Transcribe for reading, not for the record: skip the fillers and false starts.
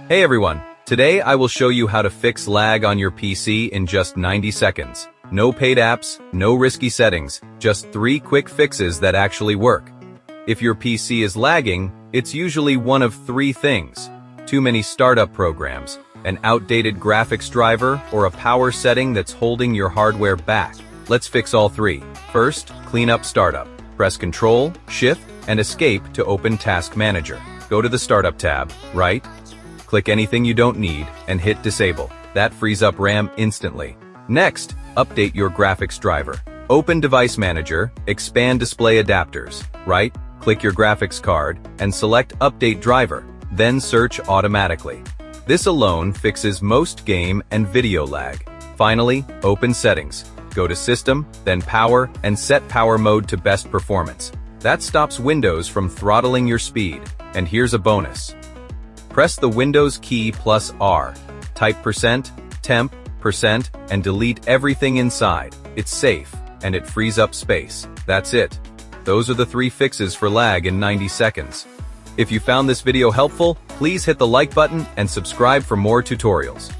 Hey everyone, today I will show you how to fix lag on your PC in just 90 seconds. No paid apps, no risky settings, just 3 quick fixes that actually work. If your PC is lagging, it's usually one of 3 things: too many startup programs, an outdated graphics driver, or a power setting that's holding your hardware back. Let's fix all 3. First, clean up startup. Press Ctrl, Shift, and Escape to open Task Manager. Go to the Startup tab, right? Click anything you don't need, and hit Disable. That frees up RAM instantly. Next, update your graphics driver. Open Device Manager, expand Display Adapters, right? Click your graphics card, and select Update Driver, then search automatically. This alone fixes most game and video lag. Finally, open Settings. Go to System, then Power, and set power mode to best performance. That stops Windows from throttling your speed. And here's a bonus. Press the Windows key plus R. Type %, temp, and delete everything inside. It's safe, and it frees up space. That's it. Those are the 3 fixes for lag in 90 seconds. If you found this video helpful, please hit the like button and subscribe for more tutorials.